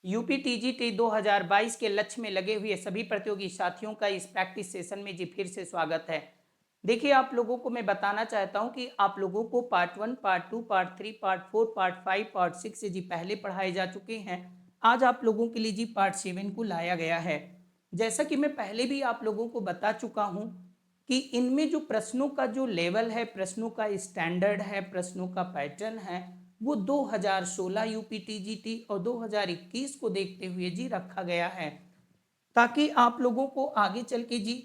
UP TGT 2022 के लक्ष्य में लगे हुए सभी प्रतियोगी साथियों का इस प्रैक्टिस सेशन में जी फिर से स्वागत है। देखिए, आप लोगों को मैं बताना चाहता हूं कि आप लोगों को part 1, part 2, part 3, part 4, part 5, part 6 से जी पहले पढ़ाए जा चुके हैं। आज आप लोगों के लिए जी पार्ट 7 को लाया गया है। जैसा कि मैं पहले भी आप लोगों को बता चुका हूं कि इनमें जो प्रश्नों का जो लेवल है, प्रश्नों का स्टैंडर्ड है, प्रश्नों का पैटर्न है, वो 2016 यूपीटीजीटी और 2021 को देखते हुए जी रखा गया है, ताकि आप लोगों को आगे चल के जी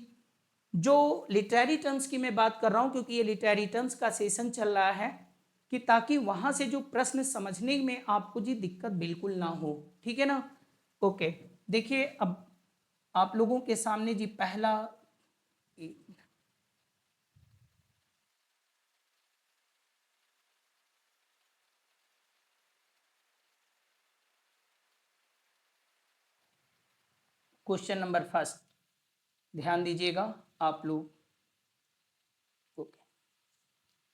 जो लिटरेरी टर्म्स की मैं बात कर रहा हूं, क्योंकि ये लिटरेरी टर्म्स का सेशन चल रहा है, कि ताकि वहां से जो प्रश्न समझने में आपको जी दिक्कत बिल्कुल ना हो। ठीक है ना? ओके। देखिए, अब आप लोगों के सामने जी पहला क्वेश्चन नंबर फर्स्ट, ध्यान दीजिएगा आप लोग। ओके,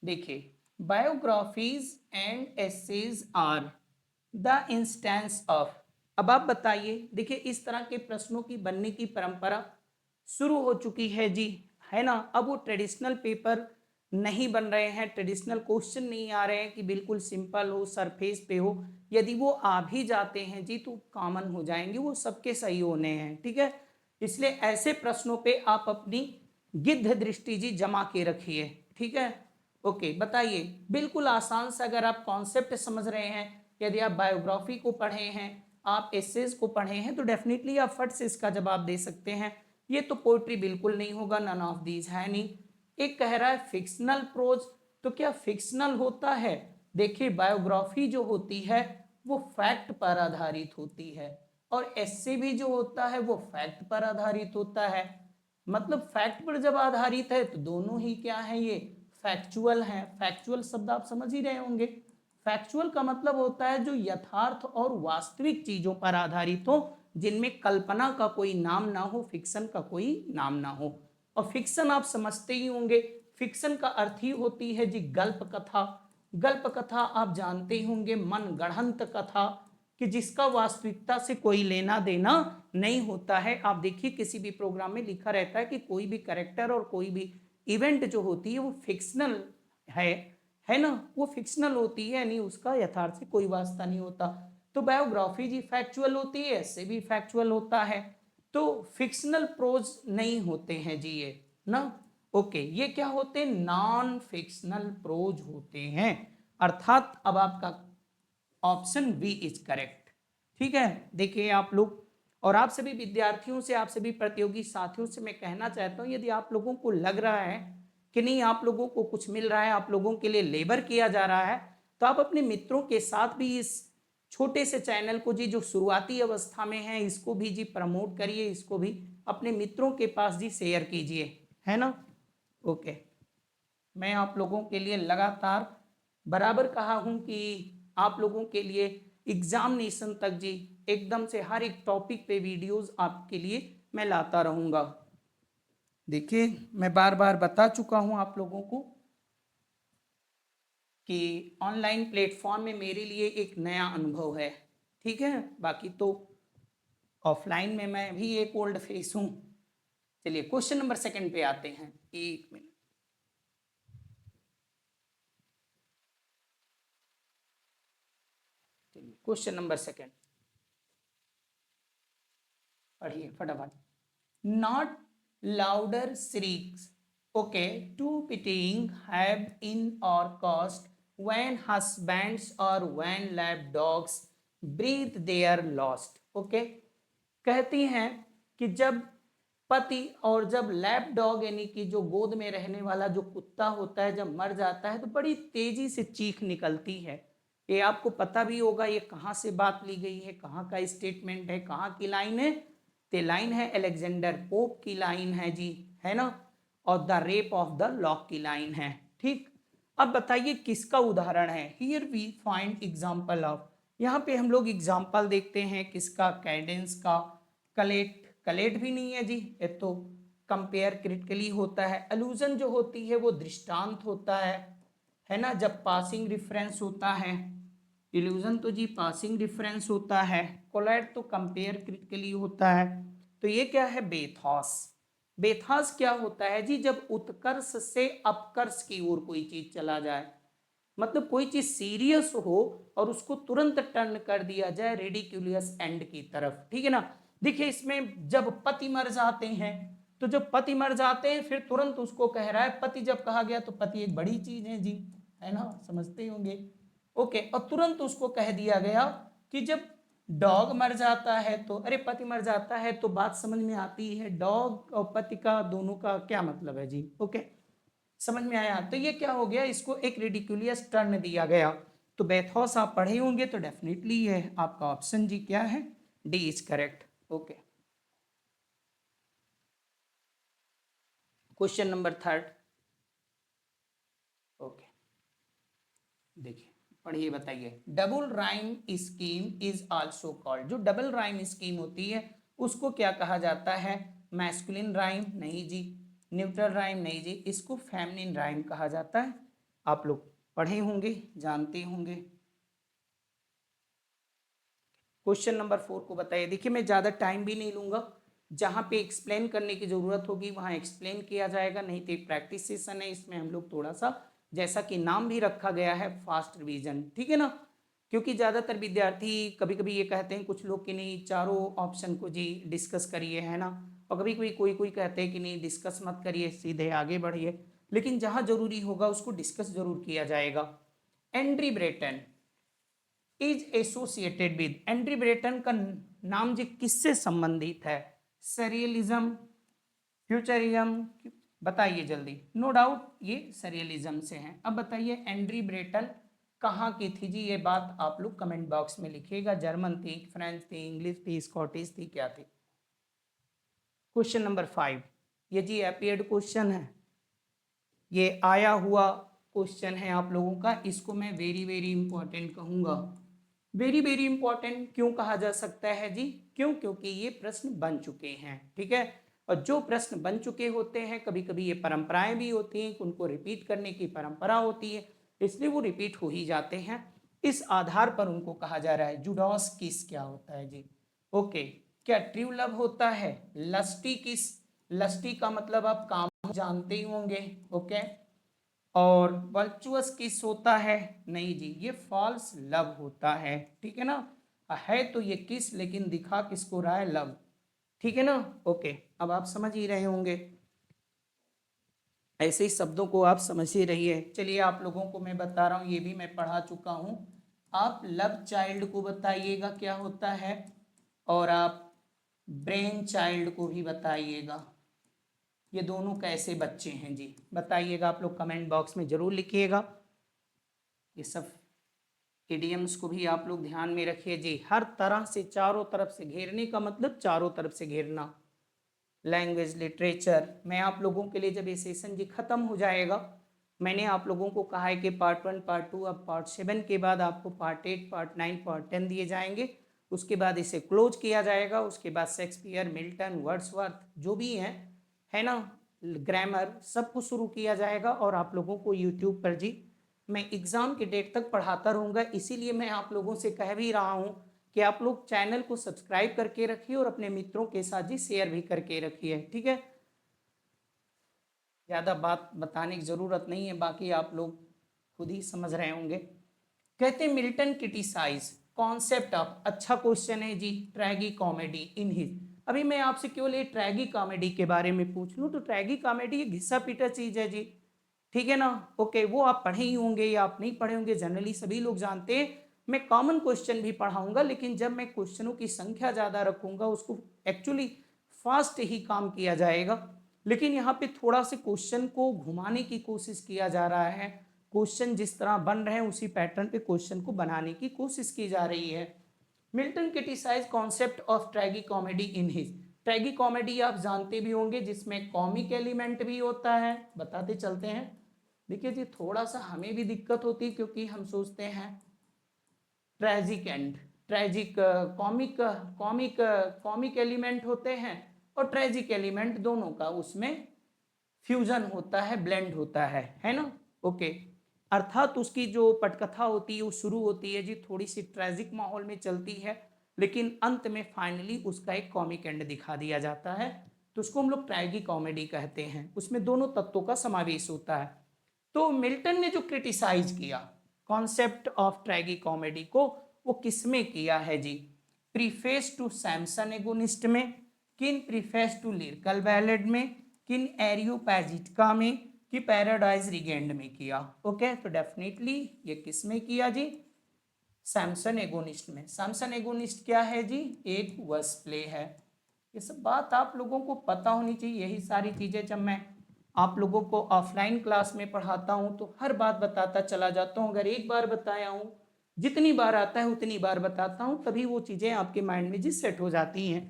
देखिए, biographies and essays are the instances of. अब आप बताइए, देखिए इस तरह के प्रश्नों की बनने की परंपरा शुरू हो चुकी है जी, है ना? अब वो ट्रेडिशनल पेपर नहीं बन रहे हैं, ट्रेडिशनल क्वेश्चन नहीं आ रहे हैं कि बिल्कुल सिंपल हो, सरफेस पे हो। यदि वो आ भी जाते हैं जी तो कॉमन हो जाएंगे, वो सबके सही होने हैं। ठीक है? इसलिए ऐसे प्रश्नों पे आप अपनी गिद्ध दृष्टि जी जमा के रखिए। ठीक है? ओके, बताइए, बिल्कुल आसान से अगर आप कॉन्सेप्ट समझ रहे हैं, यदि आप बायोग्राफी को पढ़े हैं, आप एसेज को पढ़े हैं, तो डेफिनेटली आप फट से इसका जवाब दे सकते हैं। ये तो पोइट्री बिल्कुल नहीं होगा, नन ऑफ दीज है नहीं। एक कह रहा है फिक्शनल प्रोज, तो क्या फिक्शनल होता है? देखिए, बायोग्राफी जो होती है वो फैक्ट पर आधारित होती है, और एस्से भी जो होता है वो फैक्ट पर आधारित होता है। मतलब फैक्ट पर जब आधारित है तो दोनों ही क्या है, ये फैक्चुअल है। फैक्चुअल शब्द आप समझ ही रहे होंगे। फैक्चुअल का मतलब होता है जो यथार्थ और वास्तविक चीजों पर आधारित हो, जिनमें कल्पना का कोई नाम ना हो, फिक्शन का कोई नाम ना हो। और फिक्शन आप समझते ही होंगे, फिक्शन का अर्थ ही होती है जी गल्प कथा। गल्प कथा आप जानते ही होंगे, मन गढ़ंत कथा, कि जिसका वास्तविकता से कोई लेना देना नहीं होता है। आप देखिए, किसी भी प्रोग्राम में लिखा रहता है कि कोई भी कैरेक्टर और कोई भी इवेंट जो होती है वो फिक्शनल है ना? वो फिक्शनल होती है, नहीं उसका यथार्थ से कोई वास्ता नहीं होता। तो बायोग्राफी जी फैक्चुअल होती है, ऐसे भी फैक्चुअल होता है। तो फिक्शनल प्रोज नहीं होते हैं जी ये ना। ओके, ये क्या होते हैं? नॉन फिक्शनल प्रोज होते हैं। अर्थात अब आपका ऑप्शन बी इज करेक्ट। ठीक है? देखिए आप लोग, और आप सभी विद्यार्थियों से, आप सभी प्रतियोगी साथियों से मैं कहना चाहता हूं, यदि आप लोगों को लग रहा है कि नहीं आप लोगों को कुछ मिल रहा है, आप लोगों के लिए लेबर किया जा रहा है, तो आप अपने मित्रों के साथ भी इस छोटे से चैनल को जी, जो शुरुआती अवस्था में है, इसको भी जी प्रमोट करिए, इसको भी अपने मित्रों के पास जी शेयर कीजिए, है ना? ओके, मैं आप लोगों के लिए लगातार बराबर कहा हूं कि आप लोगों के लिए एग्जामिनेशन तक जी एकदम से हर एक टॉपिक पे वीडियोस आपके लिए मैं लाता रहूंगा। देखिए, मैं बार बार बता चुका हूं आप लोगों को कि ऑनलाइन प्लेटफॉर्म में मेरे लिए एक नया अनुभव है। ठीक है? बाकी तो ऑफलाइन में मैं भी एक ओल्ड फेस हूं। चलिए क्वेश्चन नंबर सेकंड पे आते हैं। एक मिनट, चलिए क्वेश्चन नंबर सेकंड पढ़िए फटाफट। Not louder shrieks, okay, to pitying have in or cost when husbands or when lap dogs breathe their lost। okay, कहती हैं कि जब पति और जब लैप डॉग यानी कि जो गोद में रहने वाला जो कुत्ता होता है, जब मर जाता है तो बड़ी तेजी से चीख निकलती है। ये आपको पता भी होगा, ये कहाँ से बात ली गई है, कहाँ का स्टेटमेंट है, कहाँ की लाइन है? ते लाइन है अलेक्जेंडर पोप की लाइन है जी, है ना? और the rape of the lock की लाइन है। ठीक, अब बताइए किसका उदाहरण है? Here we find example of. यहाँ पे हम लोग एग्जाम्पल देखते हैं किसका? कैडेंस का। कलेट, कलेट भी नहीं है जी, ये तो कंपेयर क्रिटिकली होता है। अलूजन जो होती है वो दृष्टांत होता है ना? जब पासिंग रिफरेंस होता है इल्यूजन तो जी पासिंग डिफरेंस होता है, कोलाइड तो कंपेयर क्रिटिकली होता है। तो ये क्या है, बेथॉस। बेथॉस क्या होता है जी, जब उत्कर्ष से अपकर्ष की ओर कोई चीज चला जाए, मतलब कोई चीज सीरियस हो और उसको तुरंत टर्न कर दिया जाए रेडिक्यूलियस एंड की तरफ, ठीक है ना। देखिए इसमें जब पति मर जाते हैं, तो जब पति मर जाते हैं फिर तुरंत उसको कह रहा है, पति जब कहा गया तो पति एक बड़ी चीज है जी, है ना, समझते होंगे। ओके, और तुरंत उसको कह दिया गया कि जब डॉग मर जाता है तो, अरे पति मर जाता है तो बात समझ में आती है, डॉग और पति का दोनों का क्या मतलब है जी। ओके, समझ में आया। तो ये क्या हो गया, इसको एक रिडिकुलियस टर्न दिया गया। तो बेथॉस आप पढ़े होंगे, तो डेफिनेटली ये आपका ऑप्शन जी क्या है, D is correct. Okay, question number third. Okay, देखिए पढ़िए, बताइए। Double rhyme scheme is also called, जो डबल राइम स्कीम होती है उसको क्या कहा जाता है, मैस्कुलिन राइम नहीं जी, न्यूट्रल राइम नहीं जी, इसको फेमिनिन राइम कहा जाता है। आप लोग पढ़े होंगे, जानते होंगे। क्वेश्चन नंबर 4 को बताइए। देखिए मैं ज़्यादा टाइम भी नहीं लूंगा, जहाँ पे एक्सप्लेन करने की ज़रूरत होगी वहाँ एक्सप्लेन किया जाएगा, नहीं तो एक प्रैक्टिस सेशन है, इसमें हम लोग थोड़ा सा, जैसा कि नाम भी रखा गया है, फास्ट रिवीजन, ठीक है ना। क्योंकि ज़्यादातर विद्यार्थी कभी कभी ये कहते हैं कुछ लोग कि नहीं चारों ऑप्शन को जी डिस्कस करिए, है ना, और कभी कभी कोई कोई कहते हैं कि नहीं डिस्कस मत करिए, सीधे आगे बढ़िए, लेकिन जहाँ जरूरी होगा उसको डिस्कस जरूर किया जाएगा। Andre Breton is associated with, Andre Breton का नाम जी किससे संबंधित है, सरियलिज्म, फ्यूचरिज्म, बताइए जल्दी। नो डाउट ये सरियलिज्म से हैं। अब बताइए एंड्री ब्रेटन कहाँ की थी जी, ये बात आप लोग कमेंट बॉक्स में लिखिएगा। जर्मन थी, फ्रेंच थी, इंग्लिश थी, स्कॉटिश थी, क्या थी। क्वेश्चन नंबर 5, ये जी अपीयर्ड क्वेश्चन है, ये आया हुआ क्वेश्चन है आप लोगों का, इसको मैं वेरी वेरी इंपॉर्टेंट कहूंगा। वेरी वेरी इंपॉर्टेंट क्यों कहा जा सकता है जी, क्यों, क्योंकि ये प्रश्न बन चुके हैं, ठीक है। और जो प्रश्न बन चुके होते हैं, कभी कभी ये परंपराएं भी होती हैं, उनको रिपीट करने की परंपरा होती है, इसलिए वो रिपीट हो ही जाते हैं। इस आधार पर उनको कहा जा रहा है। जुडॉस किस क्या होता है जी, ओके, क्या ट्रू लव होता है, लस्टी किस, लस्टी का मतलब आप काम जानते ही होंगे, ओके, और वर्चुअस किस होता है, नहीं जी ये फॉल्स लव होता है, ठीक है ना। है तो ये किस, लेकिन दिखा किसको रहा है, लव, ठीक है ना। ओके, अब आप समझ ही रहे होंगे, ऐसे ही शब्दों को आप समझ ही रहिए। चलिए आप लोगों को मैं बता रहा हूँ, ये भी मैं पढ़ा चुका हूँ। आप लव चाइल्ड को बताइएगा क्या होता है, और आप ब्रेन चाइल्ड को भी बताइएगा, ये दोनों कैसे बच्चे हैं जी, बताइएगा। आप लोग कमेंट बॉक्स में जरूर लिखिएगा। ये सब इडियम्स को भी आप लोग ध्यान में रखिए जी, हर तरह से चारों तरफ से घेरने का मतलब चारों तरफ से घेरना। लैंग्वेज, लिटरेचर, मैं आप लोगों के लिए जब ये सेशन जी खत्म हो जाएगा, मैंने आप लोगों को कहा है कि पार्ट 1 पार्ट 2, अब पार्ट 7 के बाद आपको पार्ट 8 पार्ट 9 पार्ट 10 दिए जाएंगे, उसके बाद इसे क्लोज किया जाएगा। उसके बाद शेक्सपियर, मिल्टन, वर्ड्सवर्थ जो भी हैं, है ना, ग्रामर, सब कुछ शुरू किया जाएगा। और आप लोगों को यूट्यूब पर जी मैं एग्ज़ाम के डेट तक पढ़ाता रहूँगा, इसीलिए मैं आप लोगों से कह भी रहा हूँ कि आप लोग चैनल को सब्सक्राइब करके रखिए और अपने मित्रों के साथ जी शेयर भी करके रखिए, ठीक है। ज़्यादा बात बताने की ज़रूरत नहीं है, बाकी आप लोग खुद ही समझ रहे होंगे। कहते हैं मिल्टन क्रिटिसाइज कॉन्सेप्ट ऑफ, अच्छा क्वेश्चन है जी, ट्रैगी कॉमेडी इन हिज। अभी मैं आपसे केवल ये ट्रैगी कॉमेडी के बारे में पूछ लूँ तो ट्रैगी कॉमेडी घिसा पीटा चीज़ है जी, ठीक है ना। ओके, वो आप पढ़े ही होंगे या आप नहीं पढ़े होंगे, जनरली सभी लोग जानते हैं। मैं कॉमन क्वेश्चन भी पढ़ाऊंगा, लेकिन जब मैं क्वेश्चनों की संख्या ज़्यादा रखूंगा, उसको एक्चुअली फास्ट ही काम किया जाएगा। लेकिन यहाँ पे थोड़ा से क्वेश्चन को घुमाने की कोशिश किया जा रहा है, क्वेश्चन जिस तरह बन रहे हैं उसी पैटर्न पे क्वेश्चन को बनाने की कोशिश की जा रही है। Milton criticise concept of tragicomedy in his, tragicomedy आप जानते भी होंगे जिसमें कॉमिक एलिमेंट भी होता है, बताते चलते हैं। देखिए जी थोड़ा सा हमें भी दिक्कत होती है, क्योंकि हम सोचते हैं tragic and tragic, comic comic comic element होते हैं और ट्रेजिक एलिमेंट, दोनों का उसमें फ्यूजन होता है, ब्लेंड होता है ना। ओके, अर्थात उसकी जो पटकथा होती है वो शुरू होती है जी थोड़ी सी ट्रेजिक माहौल में चलती है, लेकिन अंत में फाइनली उसका एक कॉमिक एंड दिखा दिया जाता है, तो उसको हम लोग ट्रैगी कॉमेडी कहते हैं। उसमें दोनों तत्वों का समावेश होता है। तो मिल्टन ने जो क्रिटिसाइज किया कॉन्सेप्ट ऑफ ट्रैगी कॉमेडी को, वो किसमें किया है जी? प्रीफेस टू सैमसन एगोनिस्ट में, किन प्रीफेस टू लिरिकल बैलेड में, किन एरियोपैजिटिका में, कि पैराडाइज रिगेंड में किया। ओके, तो डेफिनेटली ये किस में किया जी? सैमसन एगोनिस्ट में। सैमसन एगोनिस्ट क्या है जी? एक वर्स प्ले है। ये सब बात आप लोगों को पता होनी चाहिए। यही सारी चीजें जब मैं आप लोगों को ऑफलाइन क्लास में पढ़ाता हूँ तो हर बात बताता चला जाता हूँ। अगर एक बार बताया हूँ, जितनी बार आता है उतनी बार बताता हूँ, तभी वो चीज़ें आपके माइंड में जी सेट हो जाती हैं,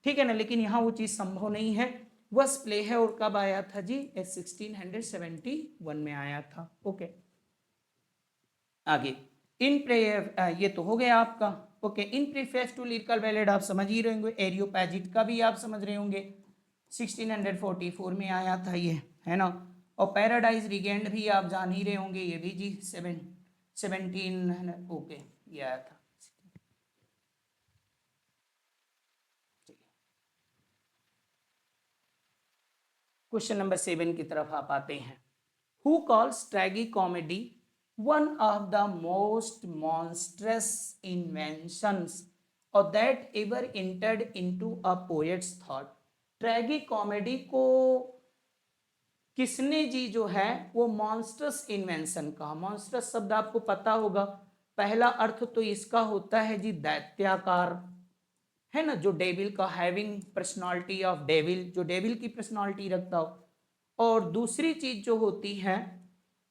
ठीक है ना। लेकिन यहाँ वो चीज़ संभव नहीं है। वस प्ले है और कब आया था जी? 1671 में आया था। ओके, आगे इन ये तो हो गया आपका। Okay, in preface to lyrical ballad आप समझ ही रहे होंगे, एरियोपैजिट का भी आप समझ रहे होंगे, 1644 में आया था ये, है ना। और पैराडाइज रिगेंड भी आप जान ही रहे होंगे, ये भी जी 17 ओके ये आया था। क्वेश्चन नंबर 7 की तरफ आप आते हैं। Who calls tragicomedy one of the most monstrous inventions or that ever entered into a poet's thought। Tragicomedy को किसने जी जो है वो मॉन्स्ट्रस इन्वेंशन कहा? मॉन्स्ट्रस शब्द आपको पता होगा, पहला अर्थ तो इसका होता है जी दैत्याकार, है ना, जो डेविल का हैविंग पर्सनालिटी ऑफ डेविल, जो डेविल की पर्सनालिटी रखता हो। और दूसरी चीज जो होती है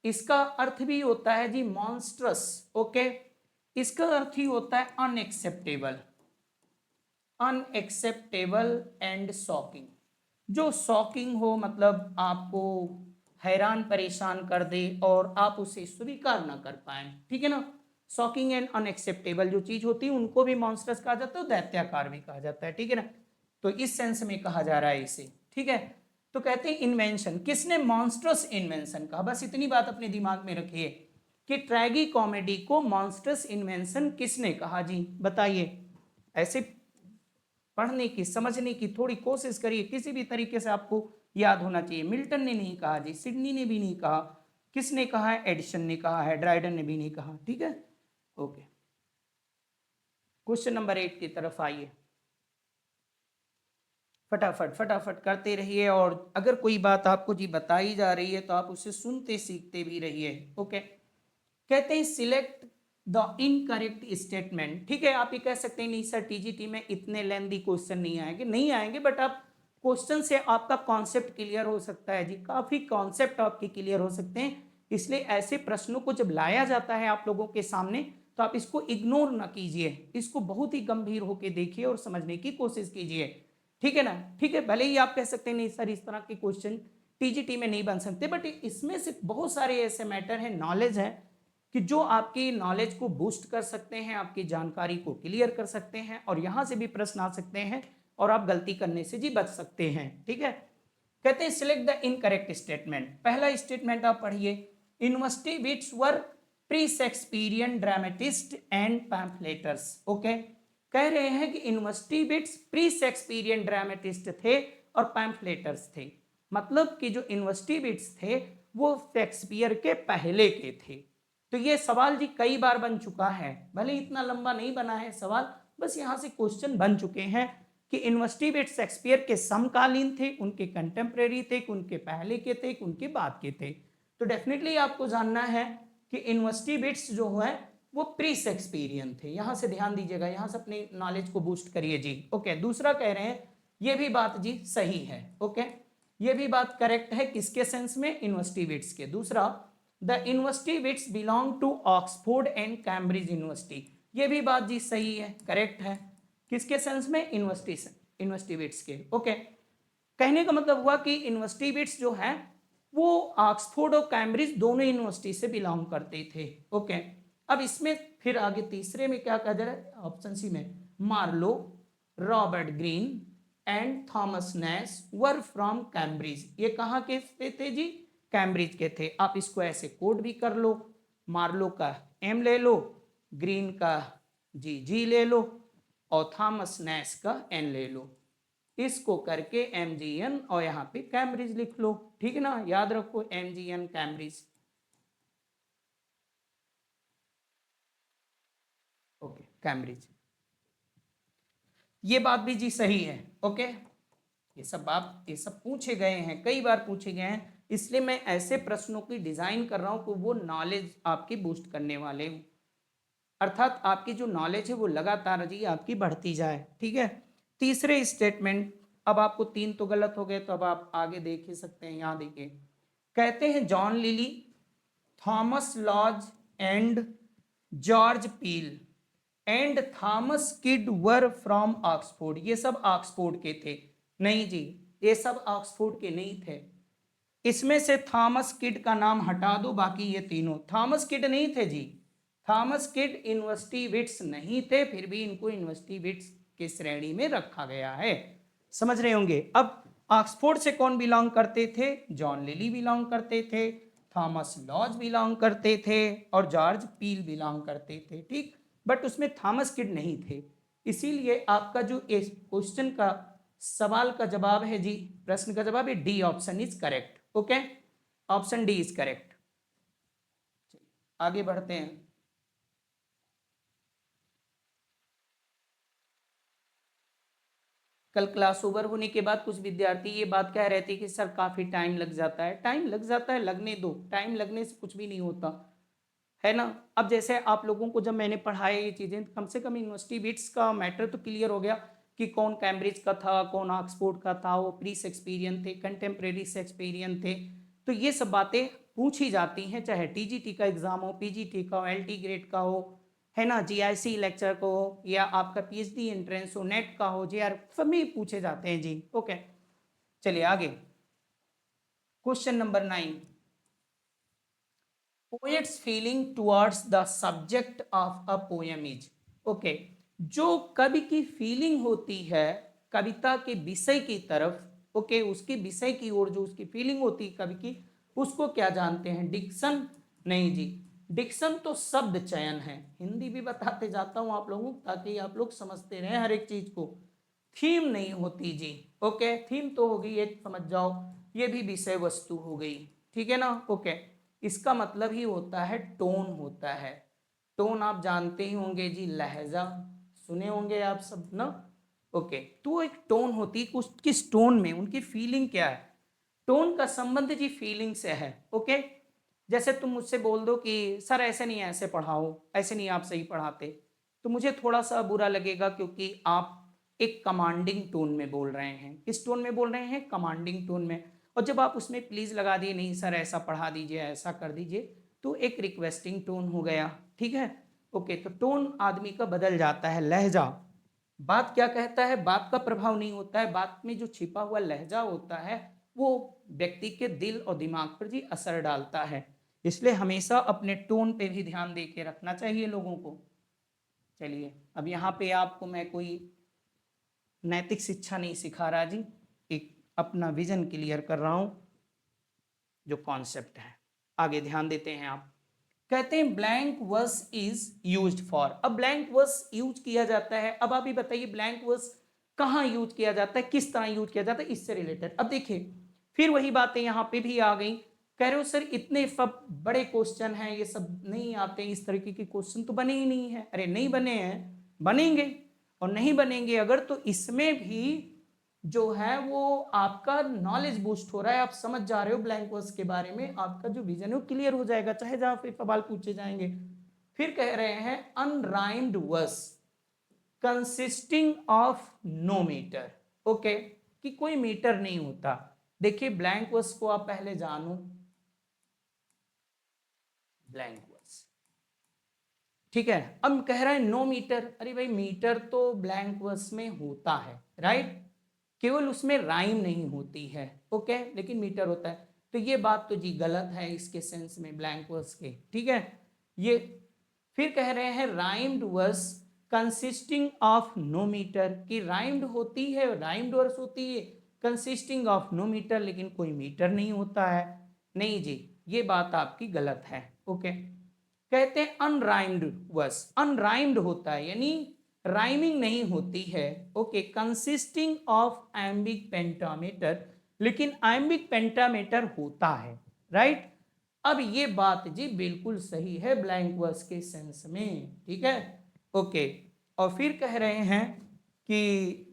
इसका अर्थ भी होता है जी मॉन्स्ट्रस। ओके, इसका अर्थ ही होता है अनएक्सेप्टेबल, अनएक्सेप्टेबल एंड शॉकिंग। जो शॉकिंग हो मतलब आपको हैरान परेशान कर दे और आप उसे स्वीकार ना कर पाए, ठीक है ना। शॉकिंग एंड अनएक्सेप्टेबल जो चीज होती है उनको भी मॉन्स्टर्स कहा जाता है, दैत्याकार भी कहा जाता है, ठीक है ना। तो इस सेंस में कहा जा रहा है इसे, ठीक है। तो कहते हैं इन्वेंशन, किसने मॉन्स्ट्रस इन्वेंशन कहा? बस इतनी बात अपने दिमाग में रखिए कि ट्रैगी कॉमेडी को मॉन्स्ट्रस इन्वेंशन किसने कहा जी? बताइए। ऐसे पढ़ने की समझने की थोड़ी कोशिश करिए, किसी भी तरीके से आपको याद होना चाहिए। मिल्टन ने नहीं कहा जी, सिडनी ने भी नहीं कहा, किसने कहा है? एडिसन ने कहा है, ड्राइडन ने भी नहीं कहा, ठीक है। ओके, क्वेश्चन नंबर 8 की तरफ आइए। फटाफट फटाफट करते रहिए, और अगर कोई बात आपको जी बताई जा रही है तो आप उसे सुनते सीखते भी रहिए। ओके, कहते हैं सिलेक्ट द इनकरेक्ट स्टेटमेंट। ठीक है, आप ये कह सकते हैं नहीं सर टीजीटी में इतने लेंथी क्वेश्चन नहीं आएंगे, नहीं आएंगे, बट आप क्वेश्चन से आपका कॉन्सेप्ट क्लियर हो सकता है जी, काफी कॉन्सेप्ट आपके क्लियर हो सकते हैं। इसलिए ऐसे प्रश्नों को जब लाया जाता है आप लोगों के सामने तो आप इसको इग्नोर ना कीजिए, इसको बहुत ही गंभीर होकर देखिए और समझने की कोशिश कीजिए, ठीक है ना। ठीक है, भले ही आप कह सकते हैं नहीं सर इस तरह के क्वेश्चन टीजीटी में नहीं बन सकते, बट इसमें से बहुत सारे ऐसे मैटर है, नॉलेज है कि जो आपकी नॉलेज को बूस्ट कर सकते हैं, आपकी जानकारी को क्लियर कर सकते हैं, और यहां से भी प्रश्न आ सकते हैं और आप गलती करने से जी बच सकते हैं, ठीक है। कहते हैं सिलेक्ट द इनकरेक्ट स्टेटमेंट। पहला स्टेटमेंट आप पढ़िए, university wits were pre Shakespearean dramatist and pamphleteers. Okay, कह रहे हैं कि university wits pre Shakespearean dramatist थे और पैम्फलेटर्स थे, मतलब कि जो यूनिवर्सिटी विट्स थे वो शेक्सपियर के पहले के थे। तो ये सवाल जी कई बार बन चुका है, भले इतना लंबा नहीं बना है सवाल, बस यहाँ से क्वेश्चन बन चुके हैं कि यूनिवर्सिटी विट्स शेक्सपियर के समकालीन थे, उनके कंटेम्प्रेरी थे, उनके पहले के थे, उनके बाद के थे। तो डेफिनेटली आपको जानना है कि यूनिवर्सिटी विट्स जो है वो प्री शेक्सपियरियन थे। यहां से ध्यान दीजिएगा, यहां से अपनी नॉलेज को बूस्ट करिए जी। ओके, दूसरा कह रहे हैं ये भी बात जी सही है। ओके, ये भी बात करेक्ट है, किसके सेंस में? यूनिवर्सिटी विट्स के। दूसरा, the university wits belong to Oxford and Cambridge university, ये भी बात जी सही है, करेक्ट है, किसके सेंस में? यूनिवर्सिटी विट्स के। ओके, कहने का मतलब हुआ कि यूनिवर्सिटी विट्स जो है वो ऑक्सफोर्ड और कैम्ब्रिज दोनों यूनिवर्सिटी से बिलोंग करते थे। ओके, अब इसमें फिर आगे तीसरे में क्या कहा जा रहा है? ऑप्शन सी में Marlowe, Robert Greene and Thomas Nashe were from Cambridge. ये कहाँ के थे जी? कैम्ब्रिज के थे। आप इसको ऐसे कोड भी कर लो, मार्लो का एम ले लो, ग्रीन का जी ले लो, और थॉमस नैश का एन ले लो। इसको करके MGN और यहाँ पे कैम्ब्रिज लिख लो, ठीक है ना, याद रखो MGN कैम्ब्रिज। ओके कैम्ब्रिज, ये बात भी जी सही है। ओके, ये सब पूछे गए हैं, कई बार पूछे गए हैं, इसलिए मैं ऐसे प्रश्नों की डिजाइन कर रहा हूं कि वो नॉलेज आपकी बूस्ट करने वाले हो, अर्थात आपकी जो नॉलेज है वो लगातार जी आपकी बढ़ती जाए, ठीक है। तीसरे स्टेटमेंट, अब आपको 3 तो गलत हो गए, तो अब आप आगे देख ही सकते हैं, यहां देखिए, कहते हैं John lily, Thomas Lodge and George Peele and Thomas kid were from Oxford. ये सब ऑक्सफोर्ड के थे? नहीं जी, ये सब ऑक्सफोर्ड के नहीं थे। इसमें से थॉमस किड का नाम हटा दो, बाकी ये तीनों थॉमस किड नहीं थे जी। थॉमस किड यूनिवर्सिटी विट्स नहीं थे, फिर भी इनको यूनिवर्सिटी विट्स की श्रेणी में रखा गया है, समझ रहे होंगे। अब ऑक्सफोर्ड से कौन बिलोंग करते थे? जॉन लिली बिलोंग करते थे, थॉमस लॉज बिलोंग करते थे, और जॉर्ज पील बिलोंग करते थे, ठीक। बट उसमें थॉमस किड नहीं थे, इसीलिए आपका जो इस क्वेश्चन का सवाल का जवाब है जी, प्रश्न का जवाब है D option is correct. Okay, option D is correct. आगे बढ़ते हैं। कल क्लास ओवर होने के बाद कुछ विद्यार्थी ये बात कह रहे थे कि सर काफी टाइम लग जाता है। टाइम लग जाता है, लगने दो, टाइम लगने से कुछ भी नहीं होता है ना। अब जैसे आप लोगों को जब मैंने पढ़ाया ये चीजें, कम से कम यूनिवर्सिटी बिट्स का मैटर तो क्लियर हो गया कि कौन कैम्ब्रिज का था, कौन ऑक्सफोर्ड का था, वो प्री शेक्सपियरियन थे, कंटेम्प्रेरी शेक्सपियरियन थे। तो ये सब बातें पूछी जाती हैं, चाहे TGT का एग्जाम हो, PGT का हो, LT ग्रेड का हो, है ना, GIC लेक्चर को हो, या आपका PhD एंट्रेंस हो, नेट का हो, JR, सब में पूछे जाते हैं जी। ओके, चलिए आगे। Question number 9, poets feeling towards the subject of a poem is. Okay, जो कवि की फीलिंग होती है कविता के विषय की तरफ, ओके, उसके विषय की ओर जो उसकी फीलिंग होती है कवि की, उसको क्या जानते हैं? डिक्शन? नहीं जी, डिक्शन तो शब्द चयन है। हिंदी भी बताते जाता हूं आप लोगों को, ताकि आप लोग समझते रहे हर एक चीज को। थीम नहीं होती जी। ओके, थीम तो होगी एक, समझ जाओ, ये भी विषय वस्तु हो गई, ठीक है ना। ओके, इसका मतलब ही होता है टोन होता है। टोन आप जानते ही होंगे जी, लहजा सुने होंगे आप सब ना। ओके, तो एक टोन होती है, किस टोन में उनकी फीलिंग क्या है। टोन का संबंध जी फीलिंग से है। ओके, जैसे तुम मुझसे बोल दो कि सर ऐसे नहीं, ऐसे पढ़ाओ, ऐसे नहीं आप सही पढ़ाते, तो मुझे थोड़ा सा बुरा लगेगा, क्योंकि आप एक कमांडिंग टोन में बोल रहे हैं। किस टोन में बोल रहे हैं? कमांडिंग टोन में। और जब आप उसमें प्लीज लगा दिए, नहीं सर ऐसा पढ़ा दीजिए, ऐसा कर दीजिए, तो एक रिक्वेस्टिंग टोन हो गया, ठीक है। ओके, तो टोन आदमी का बदल जाता है, लहजा। बात क्या कहता है? बात का प्रभाव नहीं होता है, बात में जो छिपा हुआ लहजा होता है वो व्यक्ति के दिल और दिमाग पर जी असर डालता है। इसलिए हमेशा अपने टोन पे भी ध्यान दे के रखना चाहिए लोगों को। चलिए, अब यहाँ पे आपको मैं कोई नैतिक शिक्षा नहीं सिखा रहा जी, एक अपना विजन क्लियर कर रहा हूं, जो कॉन्सेप्ट है। आगे ध्यान देते हैं आप। कहते हैं blank verse is used for. अब ब्लैंक वर्स यूज किया जाता है, अब आप ही बताइए ब्लैंक वर्स कहाँ यूज किया जाता है, किस तरह यूज किया जाता है, इससे रिलेटेड। अब देखिए, फिर वही बातें यहाँ पे भी आ गई। कह रहे हो सर इतने सब बड़े क्वेश्चन हैं, ये सब नहीं आते, इस तरीके के क्वेश्चन तो बने ही नहीं है। अरे नहीं बने हैं, बनेंगे, और नहीं बनेंगे अगर, तो इसमें भी जो है वो आपका नॉलेज बूस्ट हो रहा है, आप समझ जा रहे हो ब्लैंक वर्स के बारे में, आपका जो विजन है वो क्लियर हो जाएगा, चाहे जहां पे सवाल पूछे जाएंगे। फिर कह रहे हैं unrhymed verse consisting of no metre. Okay, कि कोई मीटर नहीं होता। देखिए ब्लैंक वर्स को आप पहले जानो, ब्लैंक वर्स, ठीक है। अब कह रहा है नो मीटर, अरे भाई मीटर तो ब्लैंक वर्स में होता है, राइट, केवल उसमें राइम नहीं होती है, ओके, लेकिन मीटर होता है। तो ये बात तो जी गलत है इसके सेंस में, ब्लैंक वर्स के, ठीक है। ये फिर कह रहे हैं rhymed verse consisting of no metre, कि राइम्ड होती है, राइम्ड वर्स होती है कंसिस्टिंग ऑफ नो मीटर, लेकिन कोई मीटर नहीं होता है। नहीं जी, ये बात आपकी गलत है। ओके, कहते हैं अनराइम्ड वर्स, अनराइम्ड होता है यानी राइमिंग नहीं होती है। Okay, consisting of iambic pentameter, लेकिन आयम्बिक पेंटामीटर होता है, राइट। अब ये बात जी बिल्कुल सही है ब्लैंक वर्स के सेंस में, ठीक है। ओके, और फिर कह रहे हैं कि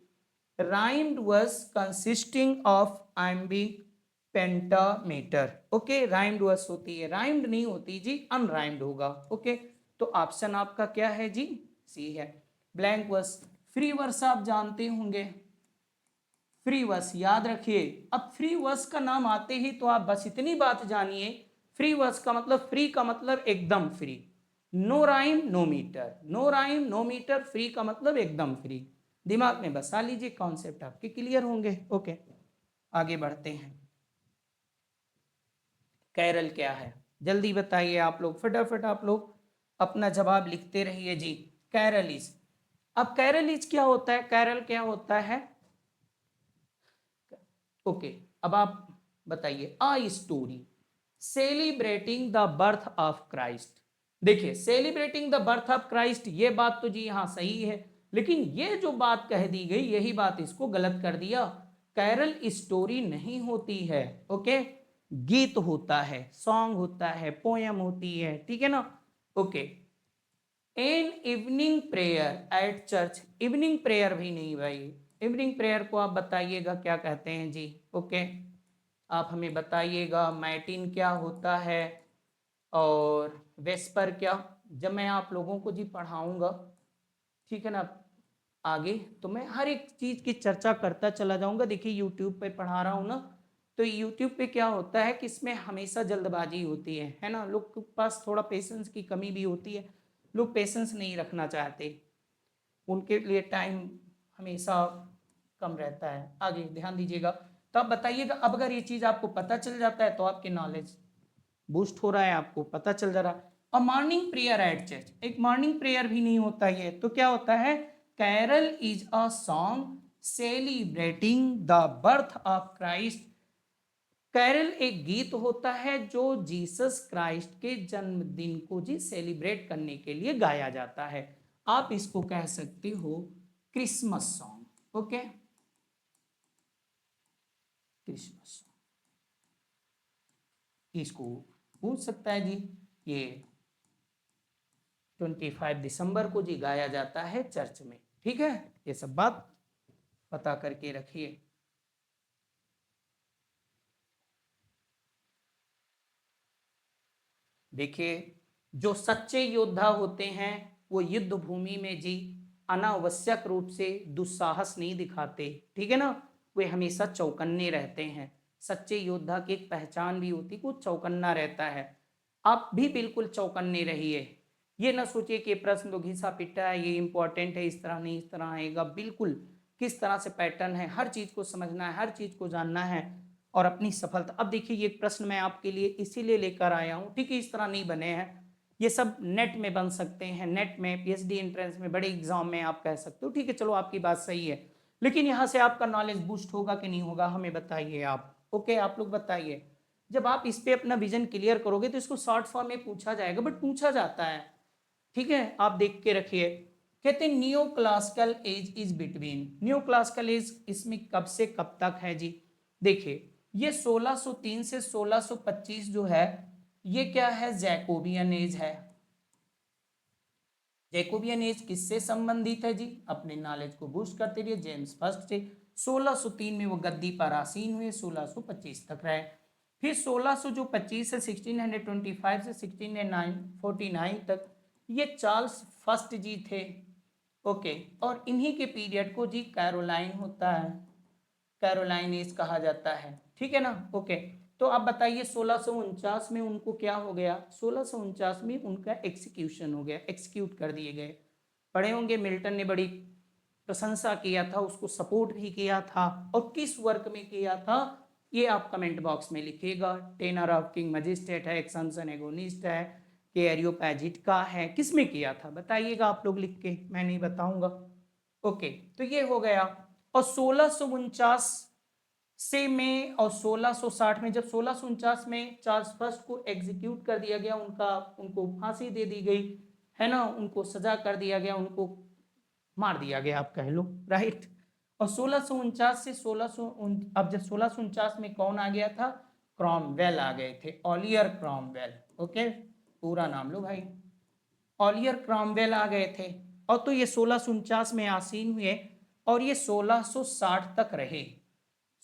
rhymed verse consisting of iambic pentameter. Okay, rhymed verse होती है, राइम्ड नहीं होती जी, अनराइम्ड होगा। ओके, तो ऑप्शन आपका क्या है जी, सी है। ब्लैंक वर्स, फ्री वर्स आप जानते होंगे, फ्री वर्स याद रखिए। अब फ्री वर्स का नाम आते ही तो आप बस इतनी बात जानिए, फ्री वर्स का मतलब, फ्री का मतलब एकदम free, no rhyme no metre, no rhyme no metre, free का मतलब एकदम फ्री। दिमाग में बसा लीजिए, कॉन्सेप्ट आपके क्लियर होंगे। ओके, आगे बढ़ते हैं। कैरल क्या है, जल्दी बताइए आप लोग, फटाफट आप लोग अपना जवाब लिखते रहिए जी। कैरल इज, अब कैरल इज क्या होता है, कैरल क्या होता है। ओके, अब आप बताइए, a story celebrating the birth of Christ. देखिए, celebrating the birth of Christ, ये बात तो जी यहां सही है, लेकिन ये जो बात कह दी गई यही बात इसको गलत कर दिया। कैरल स्टोरी नहीं होती है, ओके, गीत होता है, सॉन्ग होता है, पोयम होती है, ठीक है ना। Okay, an evening prayer at church, evening prayer भी नहीं भाई, इवनिंग प्रेयर को आप बताइएगा क्या कहते हैं जी। ओके, आप हमें बताइएगा मैटिन क्या होता है और वेस्पर क्या। जब मैं आप लोगों को जी पढ़ाऊंगा, ठीक है ना, आगे, तो मैं हर एक चीज की चर्चा करता चला जाऊंगा। देखिए यूट्यूब पे पढ़ा रहा हूँ ना, तो यूट्यूब पे क्या होता है कि इसमें हमेशा जल्दबाजी होती है ना, लोग के पास थोड़ा पेशेंस की कमी भी होती है, लोग पेशेंस नहीं रखना चाहते, उनके लिए टाइम हमेशा कम रहता है। आगे ध्यान दीजिएगा, तो आप बताइएगा, अब अगर ये चीज आपको पता चल जाता है तो आपकी नॉलेज बूस्ट हो रहा है, आपको पता चल जा रहा है। और मॉर्निंग प्रेयर एट चर्च, एक मॉर्निंग प्रेयर भी नहीं होता ये, तो क्या होता है, carol is a song celebrating the birth of Christ. Carol एक गीत होता है जो जीसस क्राइस्ट के जन्मदिन को जी सेलिब्रेट करने के लिए गाया जाता है। आप इसको कह सकते हो Christmas song. Okay, Christmas song इसको पूछ सकता है जी। ये 25 दिसंबर को जी गाया जाता है चर्च में, ठीक है, ये सब बात पता करके रखिए। देखिए, जो सच्चे योद्धा होते हैं वो युद्ध भूमि में जी अनावश्यक रूप से दुस्साहस नहीं दिखाते, ठीक है ना, वे हमेशा चौकन्ने रहते हैं। सच्चे योद्धा की एक पहचान भी होती है, वो चौकन्ना रहता है। आप भी बिल्कुल चौकन्ने रहिए, ये ना सोचिए कि प्रश्न तो घिसा पिटा है, ये इंपॉर्टेंट है, इस तरह नहीं इस तरह आएगा, बिल्कुल किस तरह से पैटर्न है, हर चीज को समझना है, हर चीज को जानना है और अपनी सफलता। अब देखिए, ये प्रश्न मैं आपके लिए इसीलिए लेकर आया हूँ, ठीक है, इस तरह नहीं बने हैं, ये सब नेट में बन सकते हैं, नेट में पीएचडी एंट्रेंस में बड़े एग्जाम में आप कह सकते हो, ठीक है, चलो आपकी बात सही है, लेकिन यहाँ से आपका नॉलेज बूस्ट होगा कि नहीं होगा, हमें बताइए आप। ओके, आप लोग बताइए, जब आप इस पे अपना विजन क्लियर करोगे तो इसको शॉर्ट फॉर्म में पूछा जाएगा, बट पूछा जाता है, ठीक है, आप देख के रखिए। कहते हैं new classical as is between, new classical as इसमें कब से कब तक है जी। देखिए, ये 1603 से 1625 जो है, ये क्या है, जैकोबियन एज है। जैकोबियन एज किससे संबंधित है जी, अपने नॉलेज को बूस्ट करते रहिए, जेम्स फर्स्ट से। 1603 में वो गद्दी पर आसीन हुए, 1625 तक रहे। फिर 1600 जो 25 से 1625 से 1649 तक ये चार्ल्स फर्स्ट जी थे। ओके, और इन्हीं के पीरियड को जी कैरोलाइन होता है, कैरोलाइन एज कहा जाता है, ठीक है ना। ओके, तो आप बताइए 1649 में उनको क्या हो गया, 1649 में उनका एक्सिक्यूशन हो गया, एक्सिक्यूट कर दिए गए। पढ़े होंगे, मिल्टन ने बड़ी प्रशंसा किया था, उसको सपोर्ट भी किया था, और किस वर्क में किया था ये आप कमेंट बॉक्स में लिखिएगा। टेनर ऑफ किंग मजिस्ट्रेट है, एक्संसन एगोनिस्ट है, के एरियोपैजिट का है, किस में किया था बताइएगा आप लोग लिख के, मैं नहीं बताऊंगा। ओके, तो ये हो गया। और 1649 से में और 1660 में, जब 1649 में चार्ल्स फर्स्ट को एग्जीक्यूट कर दिया गया, उनको फांसी दे दी गई है ना, उनको सजा कर दिया गया, उनको मार दिया गया आप कह लो, राइट। और 1649 से 1600, अब जब 1649 में कौन आ गया था, क्रॉमवेल आ गए थे, ओलियर क्रॉमवेल, ओके, पूरा नाम लो भाई, ओलियर क्रॉमवेल आ गए थे। और तो ये 1649 में आसीन हुए और ये 1660 तक रहे,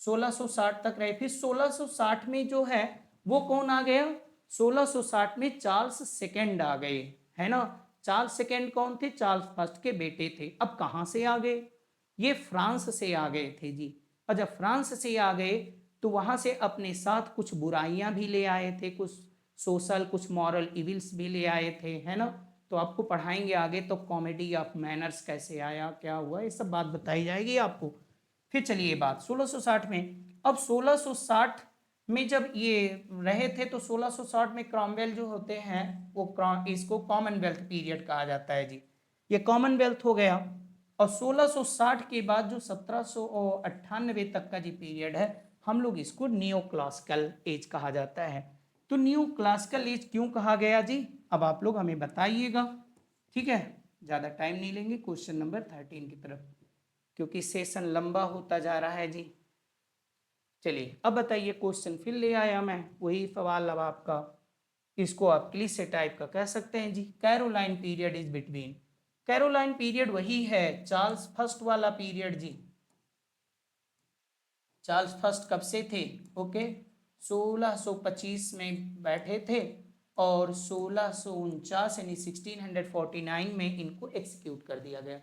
1660 तक रहे। फिर 1660 में जो है वो कौन आ गया, 1660 में चार्ल्स सेकंड आ गए, है ना। चार्ल्स सेकंड कौन थे, चार्ल्स फर्स्ट के बेटे थे। अब कहां से आ गए, ये फ्रांस से आ गए थे जी। और जब फ्रांस से आ गए तो वहां से अपने साथ कुछ बुराइयां भी ले आए थे, कुछ सोशल, कुछ मॉरल इविल्स भी ले आए थे, है ना। तो आपको पढ़ाएंगे आगे, तो कॉमेडी ऑफ मैनर्स कैसे आया, क्या हुआ, ये सब बात बताई जाएगी आपको। फिर चलिए बात 1660 में, अब 1660 में जब ये रहे थे तो 1660 में क्रॉमवेल जो होते हैं वो इसको कॉमनवेल्थ पीरियड कहा जाता है जी, ये कॉमनवेल्थ हो गया। और 1660 के बाद जो 1798 तक का जी पीरियड है, हम लोग इसको न्यू क्लासिकल एज कहा जाता है। तो न्यू क्लासिकल एज क्यों कहा गया जी, अब आप लोग हमें बताइएगा, ठीक है। ज़्यादा टाइम नहीं लेंगे, क्वेश्चन नंबर 13 की तरफ, क्योंकि सेशन लंबा होता जा रहा है जी। चलिए अब बताइए, क्वेश्चन फिर ले आया मैं, वही सवाल अब आपका, इसको आप क्लीशे टाइप का कह सकते हैं जी। Caroline period is between, Caroline period वही है चार्ल्स फर्स्ट वाला पीरियड जी। चार्ल्स फर्स्ट कब से थे, ओके, 1625 में बैठे थे और 1649 यानी 1649 में इनको एक्सिक्यूट कर दिया गया।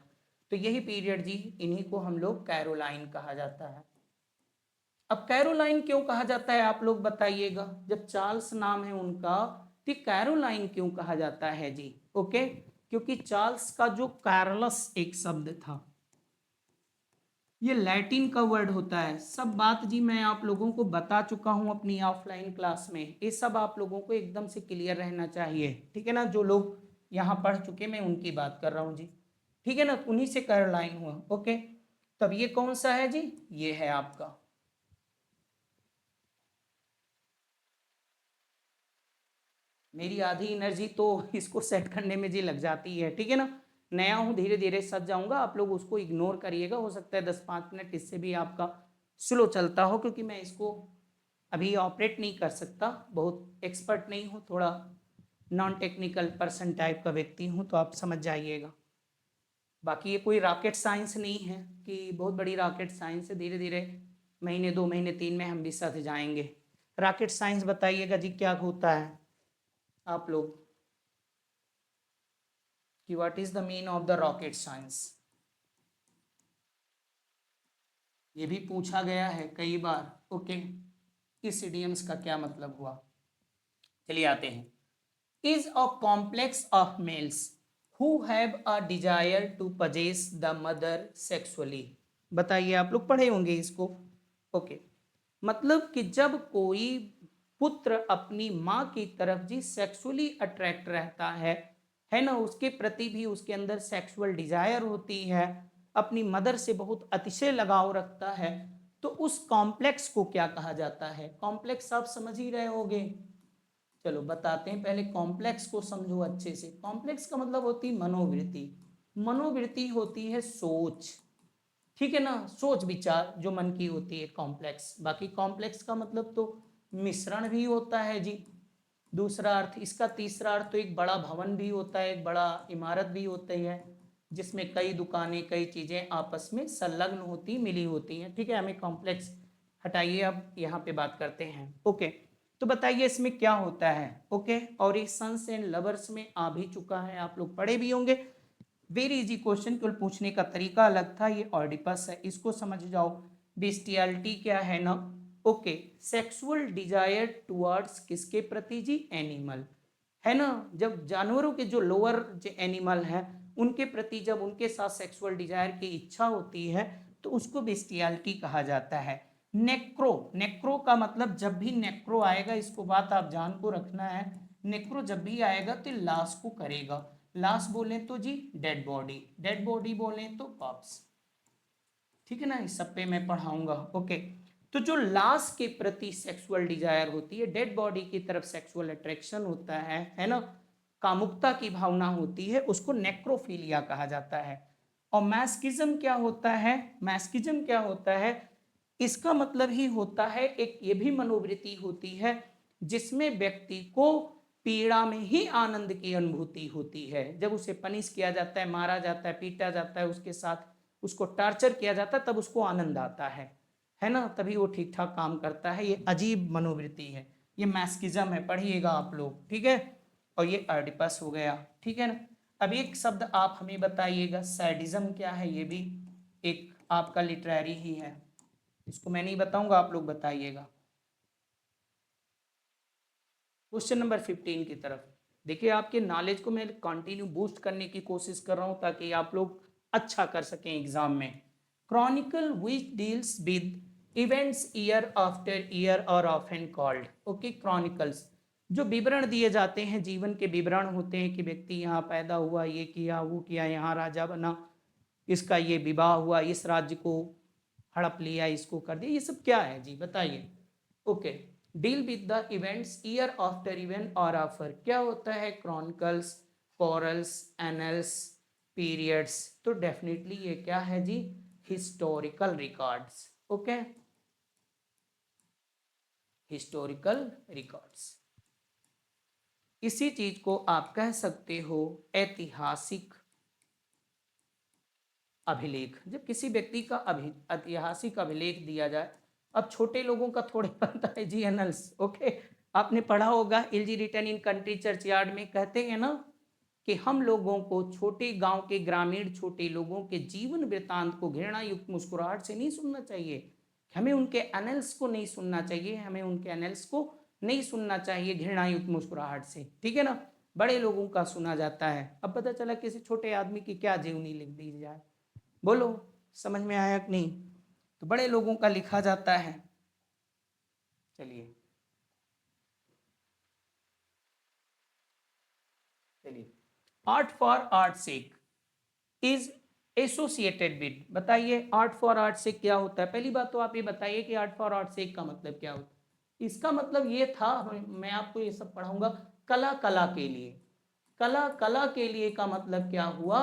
तो यही पीरियड जी, इन्हीं को हम लोग कैरोलाइन कहा जाता है। अब कैरोलाइन क्यों कहा जाता है आप लोग बताइएगा, जब चार्ल्स नाम है उनका, तो कैरोलाइन क्यों कहा जाता है जी, ओके, क्योंकि चार्ल्स का जो कैरलस एक शब्द था, ये लैटिन का वर्ड होता है। सब बात जी मैं आप लोगों को बता चुका हूं अपनी ऑफलाइन क्लास में, ये सब आप लोगों को एकदम से क्लियर रहना चाहिए, ठीक है ना। जो लोग यहाँ पढ़ चुके मैं उनकी बात कर रहा हूँ जी, ठीक है ना, उन्हीं से कैरोलाइन हुआ, ओके। तब ये कौन सा है जी, ये है आपका, मेरी आधी एनर्जी तो इसको सेट करने में जी लग जाती है, ठीक है ना। नया हूँ, धीरे धीरे सज जाऊंगा, आप लोग उसको इग्नोर करिएगा, हो सकता है 10-5 मिनट इससे भी आपका स्लो चलता हो, क्योंकि मैं इसको अभी ऑपरेट नहीं कर सकता, बहुत एक्सपर्ट नहीं हूँ, थोड़ा नॉन टेक्निकल पर्सन टाइप का व्यक्ति हूँ, तो आप समझ जाइएगा। बाकी ये कोई रॉकेट साइंस नहीं है कि बहुत बड़ी रॉकेट साइंस है, धीरे धीरे महीने 2 महीने 3 में हम भी साथ जाएंगे। रॉकेट साइंस बताइएगा जी क्या होता है आप लोग, कि what is the mean of the rocket science, ये भी पूछा गया है कई बार, ओके। इस इडियम्स का क्या मतलब हुआ, चलिए आते हैं। Is a complex of males who have a desire to possess the mother sexually, बताइए आप लोग पढ़े होंगे इसको, ओके। मतलब कि जब कोई पुत्र अपनी माँ की तरफ जी सेक्सुअली अट्रैक्ट रहता है ना, उसके प्रति भी उसके अंदर सेक्सुअल डिजायर होती है, अपनी मदर से बहुत अतिशय लगाव रखता है, तो उस कॉम्प्लेक्स को क्या कहा जाता है, कॉम्प्लेक्स आप समझ ही रहे होगे। चलो बताते हैं, पहले कॉम्प्लेक्स को समझो अच्छे से। कॉम्प्लेक्स का मतलब होती है मनोवृत्ति, मनोवृत्ति होती है सोच, ठीक है ना, सोच विचार जो मन की होती है कॉम्प्लेक्स। बाकी कॉम्प्लेक्स का मतलब तो मिश्रण भी होता है जी, दूसरा अर्थ इसका, तीसरा अर्थ तो एक बड़ा भवन भी होता है, एक बड़ा इमारत भी होती है, जिसमें कई दुकानें कई चीजें आपस में संलग्न होती मिली होती हैं, ठीक है। हमें कॉम्प्लेक्स हटाइए, अब यहाँ पे बात करते हैं, ओके। तो बताइए इसमें क्या होता है, ओके। और ये सन्स एंड लवर्स में आ भी चुका है, आप लोग पढ़े भी होंगे, वेरी इजी क्वेश्चन, केवल पूछने का तरीका अलग था। ये ऑडिपस है, इसको समझ जाओ। बेस्टियलिटी क्या है ना, ओके, सेक्सुअल डिजायर टुवर्ड्स किसके प्रति जी, एनिमल, है ना। जब जानवरों के जो लोअर जो एनिमल है उनके प्रति जब उनके साथ सेक्सुअल डिजायर की इच्छा होती है तो उसको बेस्टियलिटी कहा जाता है। नेक्रो, नेक्रो का मतलब जब भी नेक्रो आएगा, इसको बात आप जान को रखना है, नेक्रो जब भी आएगा तो लाश को करेगा, लाश बोले तो जी डेड बॉडी, डेड बॉडी बोले तो कॉप्स, ठीक है ना, इस सब पे मैं पढ़ाऊंगा, ओके। तो जो लाश के प्रति सेक्सुअल डिजायर होती है, डेड बॉडी की तरफ सेक्सुअल अट्रैक्शन होता है ना, कामुकता की भावना होती है, उसको नेक्रोफीलिया कहा जाता है। और मैस्किज्म क्या होता है? मैस्किज्म क्या होता है? इसका मतलब ही होता है एक ये भी मनोवृत्ति होती है जिसमें व्यक्ति को पीड़ा में ही आनंद की अनुभूति होती है। जब उसे पनिश किया जाता है, मारा जाता है, पीटा जाता है, उसके साथ उसको टॉर्चर किया जाता है, तब उसको आनंद आता है ना, तभी वो ठीक ठाक काम करता है। ये अजीब मनोवृत्ति है, ये मैस्किज्म है, पढ़िएगा आप लोग, ठीक है। और ये ऑडिपस हो गया, ठीक है ना। अब एक शब्द आप हमें बताइएगा, सैडिज्म क्या है? ये भी एक आपका लिटरेरी ही है, इसको मैं नहीं बताऊंगा, आप लोग बताइएगा। क्वेश्चन नंबर 15 की तरफ देखिए, आपके नॉलेज को मैं कंटिन्यू बूस्ट करने की कोशिश कर रहा हूं ताकि आप लोग अच्छा कर सकें एग्जाम में। Chronicle which deals with events year after year और ऑफन कॉल्ड, ओके, क्रॉनिकल्स जो विवरण दिए जाते हैं, जीवन के विवरण होते हैं कि व्यक्ति यहाँ पैदा हुआ, ये किया, वो किया, यहाँ राजा बना, इसका ये विवाह हुआ, इस राज्य को हड़प लिया, इसको कर दिया, ये सब क्या है जी बताइए। Okay, deal with the events year after event और ऑफर, क्या होता है? Chronicles, corals, annals, periods. तो डेफिनेटली ये क्या है जी? Historical records, okay, historical records. इसी चीज को आप कह सकते हो ऐतिहासिक अभिलेख। जब किसी व्यक्ति का ऐतिहासिक अभिलेख दिया जाए, अब छोटे लोगों का थोड़े बनता है जी एनल्स, ओके, आपने पढ़ा होगा इलजी रिटन इन कंट्री चर्चयार्ड में, कहते हैं ना कि हम लोगों को छोटे गांव के ग्रामीण छोटे लोगों के जीवन वृतांत को घृणा युक्त मुस्कुराहट से नहीं सुनना चाहिए, हमें उनके एनल्स को नहीं सुनना चाहिए, हमें उनके एनल्स को नहीं सुनना चाहिए घृणा युक्त मुस्कुराहट से, ठीक है ना। बड़े लोगों का सुना जाता है। अब पता चला किसी छोटे आदमी की क्या जीवनी लिख दी जाए, बोलो समझ में आया कि नहीं? तो बड़े लोगों का लिखा जाता है। चलिए चलिए, art for art sake is associated with, बताइए आर्ट फॉर आर्ट सेक क्या होता है? पहली बात तो आप ये बताइए कि आर्ट फॉर आर्ट सेक का मतलब क्या होता है। इसका मतलब ये था, मैं आपको ये सब पढ़ाऊंगा, कला कला के लिए, कला कला के लिए का मतलब क्या हुआ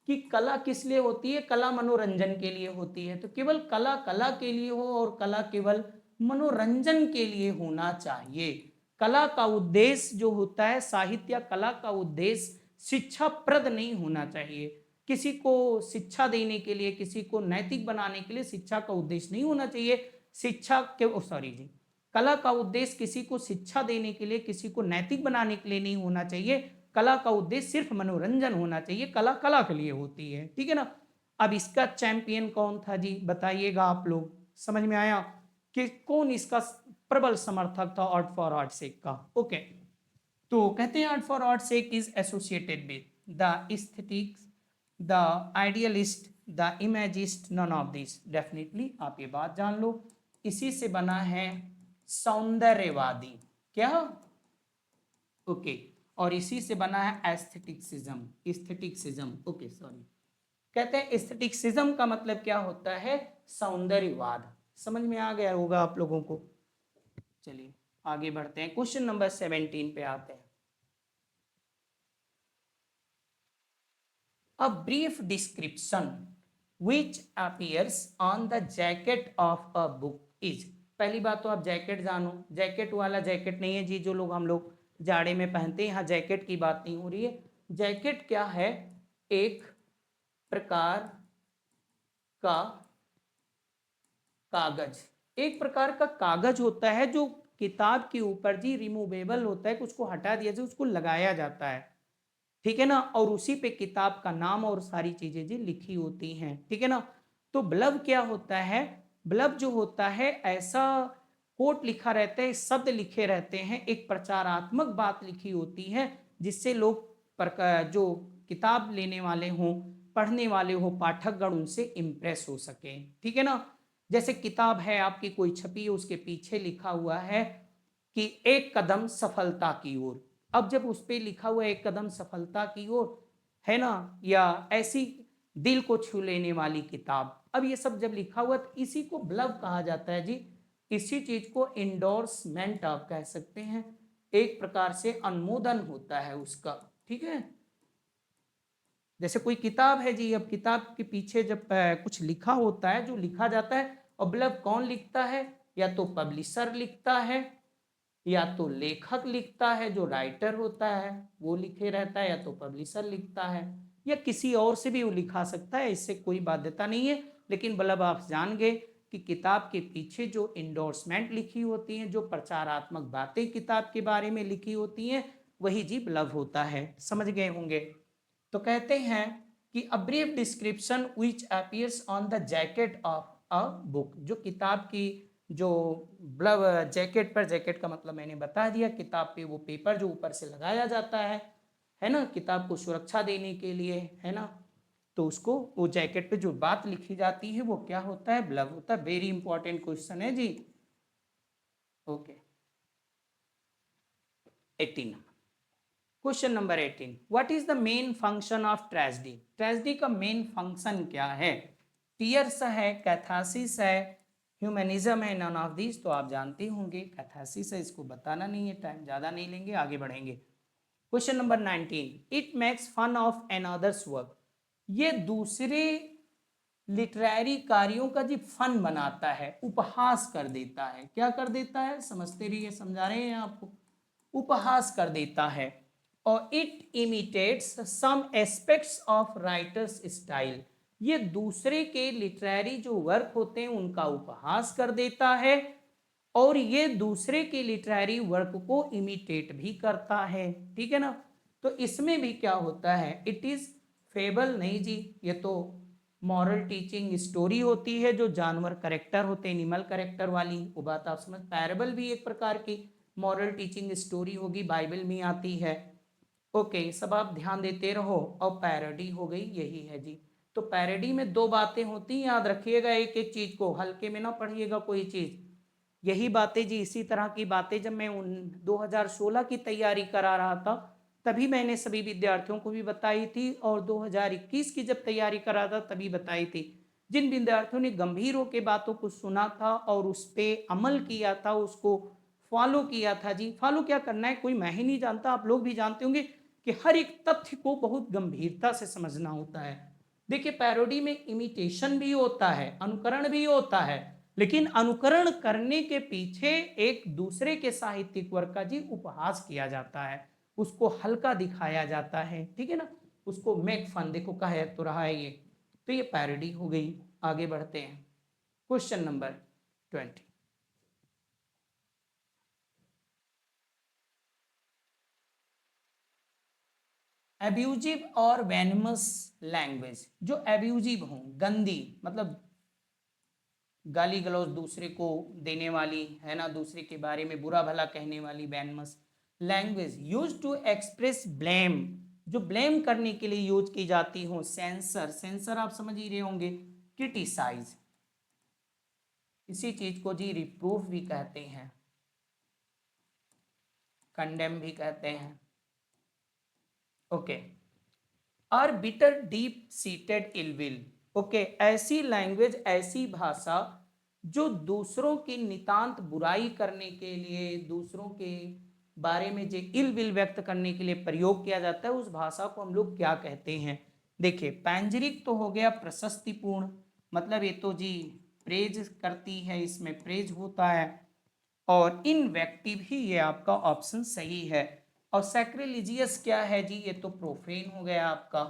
कि कला किस लिए होती है? कला मनोरंजन के लिए होती है। तो केवल कला कला के लिए हो और कला केवल मनोरंजन के लिए होना चाहिए। कला का उद्देश्य जो होता है, साहित्य कला का उद्देश्य शिक्षाप्रद नहीं होना चाहिए। किसी को शिक्षा देने के लिए, किसी को नैतिक बनाने के लिए शिक्षा का उद्देश्य नहीं होना चाहिए। शिक्षा के सॉरी जी, कला का उद्देश्य किसी को शिक्षा देने के लिए, किसी को नैतिक बनाने के लिए नहीं होना चाहिए। कला का उद्देश्य सिर्फ मनोरंजन होना चाहिए, कला कला के लिए होती है, ठीक है ना। अब इसका चैंपियन कौन था जी बताइएगा आप लोग, समझ में आया कि कौन इसका प्रबल समर्थक था आर्ट फॉर आर्ट सेक का? ओके, तो कहते हैं art for art sake is associated with the aesthetics, the idealist, the imagist, none of this. Definitely आप ये बात जान लो, इसी से बना है सौंदर्यवादी, क्या? ओके, और इसी से बना है एस्थेटिक्सिज्म, एस्थेटिक्सिज्म, ओके सॉरी। कहते हैं एस्थेटिक्सिज्म का मतलब क्या होता है? सौंदर्यवाद। समझ में आ गया होगा आप लोगों को। चलिए आगे बढ़ते हैं, क्वेश्चन नंबर 17 पे आते हैं। A brief description which appears on the jacket of a book is, पहली बात तो आप जैकेट जानो, जैकेट वाला जैकेट नहीं है जी जो लोग हम लोग जाड़े में पहनते हैं, यहाँ जैकेट की बात नहीं हो रही है। जैकेट क्या है? एक प्रकार का कागज, एक प्रकार का कागज होता है जो किताब के ऊपर जी रिमूवेबल होता है, उसको हटा दिया जाए, उसको लगाया जाता है, ठीक है ना, और उसी पे किताब का नाम और सारी चीजें जी लिखी होती हैं, ठीक है ना। तो ब्लब क्या होता है? ब्लब जो होता है ऐसा कोट लिखा रहता है, शब्द लिखे रहते हैं, एक प्रचारात्मक बात लिखी होती है जिससे लोग जो किताब लेने वाले हों, पढ़ने वाले हो, पाठकगण उनसे इंप्रेस हो सके, ठीक है ना। जैसे किताब है आपकी कोई छपी है, उसके पीछे लिखा हुआ है कि एक कदम सफलता की ओर। अब जब उस पर लिखा हुआ एक कदम सफलता की ओर है ना, या ऐसी दिल को छू लेने वाली किताब, अब ये सब जब लिखा हुआ तो इसी को ब्लब कहा जाता है जी, इसी चीज को इंडोर्समेंट आप कह सकते हैं, एक प्रकार से अनुमोदन होता है उसका, ठीक है। जैसे कोई किताब है जी, अब किताब के पीछे जब कुछ लिखा होता है, जो लिखा जाता है, और ब्लब कौन लिखता है, या तो पब्लिशर लिखता है, या तो लेखक लिखता है, जो राइटर होता है वो लिखे रहता है, या तो पब्लिशर लिखता है, या किसी और से भी वो लिखा सकता है, इससे कोई बाध्यता नहीं है। लेकिन मतलब आप जान गए कि किताब के पीछे जो इंडोर्समेंट लिखी होती हैं, जो प्रचारात्मक बातें किताब के बारे में लिखी होती हैं, वही जी ब्लब होता है, समझ गए होंगे। तो कहते हैं कि a brief description which appears on the jacket of a book, जो किताब की जो ब्लब जैकेट पर, जैकेट का मतलब मैंने बता दिया, किताब पे वो पेपर जो ऊपर से लगाया जाता है ना, किताब को सुरक्षा देने के लिए, है ना, तो उसको वो जैकेट पे जो बात लिखी जाती है वो क्या होता है, ब्लब होता है। वेरी इंपॉर्टेंट क्वेश्चन है जी। Okay 18 question number 18, what is the main function of tragedy, tragedy का मेन फंक्शन क्या है, टीयर्स है, कैथासिस है, ह्यूमनिज्म है, नन ऑफ दिस, तो आप जानते होंगे कैथासिस है, इसको बताना नहीं है, टाइम ज्यादा नहीं लेंगे, आगे बढ़ेंगे। Question number 19, it makes fun of another's work, ये दूसरे लिटरेरी कार्यों का जी फन बनाता है, उपहास कर देता है, क्या कर देता है, समझते रहिए, समझा रहे हैं आपको, उपहास कर देता है। और it imitates some aspects of writer's style, ये दूसरे के लिटरेरी जो वर्क होते हैं उनका उपहास कर देता है, और ये दूसरे के लिटरेरी वर्क को इमिटेट भी करता है, ठीक है ना। तो इसमें भी क्या होता है, इट इज फेबल नहीं जी, ये तो मॉरल टीचिंग स्टोरी होती है, जो जानवर करेक्टर होते हैं, एनिमल करेक्टर वाली, वो बात आप समझ, पैरेबल भी एक प्रकार की मॉरल टीचिंग स्टोरी होगी, बाइबल में आती है। ओके सब आप ध्यान देते रहो। और पैरोडी हो गई, यही है जी। तो पैरोडी में दो बातें होती हैं, याद रखिएगा, एक एक चीज को हल्के में ना पढ़िएगा कोई चीज, यही बातें जी, इसी तरह की बातें जब मैं 2016 की तैयारी करा रहा था तभी मैंने सभी विद्यार्थियों को भी बताई थी, और 2021 की जब तैयारी करा था तभी बताई थी। जिन विद्यार्थियों ने गंभीर होकर बातों को सुना था और उस पर अमल किया था, उसको फॉलो किया था जी, फॉलो क्या करना है कोई मैं ही नहीं जानता, आप लोग भी जानते होंगे कि हर एक तथ्य को बहुत गंभीरता से समझना होता है। देखिए पैरोडी में इमिटेशन भी होता है, अनुकरण भी होता है, लेकिन अनुकरण करने के पीछे एक दूसरे के साहित्यिक वर्क का जी उपहास किया जाता है, उसको हल्का दिखाया जाता है, ठीक है ना, उसको मेक फन, देखो कहा तो रहा है ये, तो ये पैरोडी हो गई। आगे बढ़ते हैं, क्वेश्चन नंबर 20, एब्यूजिव और वेनमस लैंग्वेज, जो एब्यूजिव हो, गंदी, मतलब गाली गलौज दूसरे को देने वाली, है ना, दूसरे के बारे में बुरा भला कहने वाली, venomous language use to express blame, जो ब्लेम करने के लिए यूज की जाती हो, सेंसर, सेंसर आप समझ ही रहे होंगे, क्रिटिसाइज, इसी चीज को जी रिप्रूफ भी कहते हैं, कंडेम भी कहते हैं। Okay, are bitter deep seated ill will, okay, ऐसी लैंग्वेज, ऐसी भाषा जो दूसरों की नितांत बुराई करने के लिए, दूसरों के बारे में जो इल विल व्यक्त करने के लिए प्रयोग किया जाता है, उस भाषा को हम लोग क्या कहते हैं। देखिए पैंजरिक तो हो गया प्रशस्तिपूर्ण, मतलब ये तो जी प्रेज करती है, इसमें प्रेज होता है, और इनवेक्टिव ही ये आपका ऑप्शन सही है। और सैक्रिलिजियस क्या है जी, ये तो प्रोफेन हो गया आपका,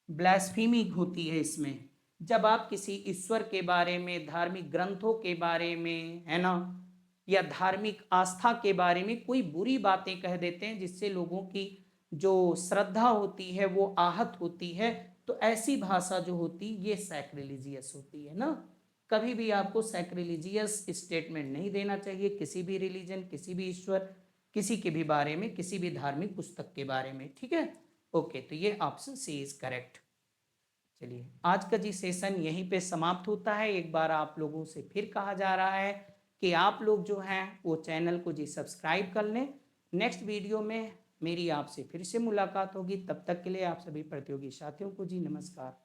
ब्लास्फेमी होती है इसमें, जब आप किसी ईश्वर के बारे में, धार्मिक ग्रंथों के बारे में, है ना, या धार्मिक आस्था के बारे में कोई बुरी बातें कह देते हैं जिससे लोगों की जो श्रद्धा होती है वो आहत होती है, तो ऐसी भाषा जो होती ये सैक्रिलिजियस होती है ना। कभी भी आपको सैक्रिलिजियस स्टेटमेंट नहीं देना चाहिए किसी भी रिलीजन, किसी भी ईश्वर, किसी के भी बारे में, किसी भी धार्मिक पुस्तक के बारे में, ठीक है। ओके तो ये ऑप्शन सी इज करेक्ट। चलिए आज का जी सेशन यहीं पे समाप्त होता है। एक बार आप लोगों से फिर कहा जा रहा है कि आप लोग जो हैं वो चैनल को जी सब्सक्राइब कर लें। नेक्स्ट वीडियो में मेरी आपसे फिर से मुलाकात होगी, तब तक के लिए आप सभी प्रतियोगी साथियों को जी नमस्कार।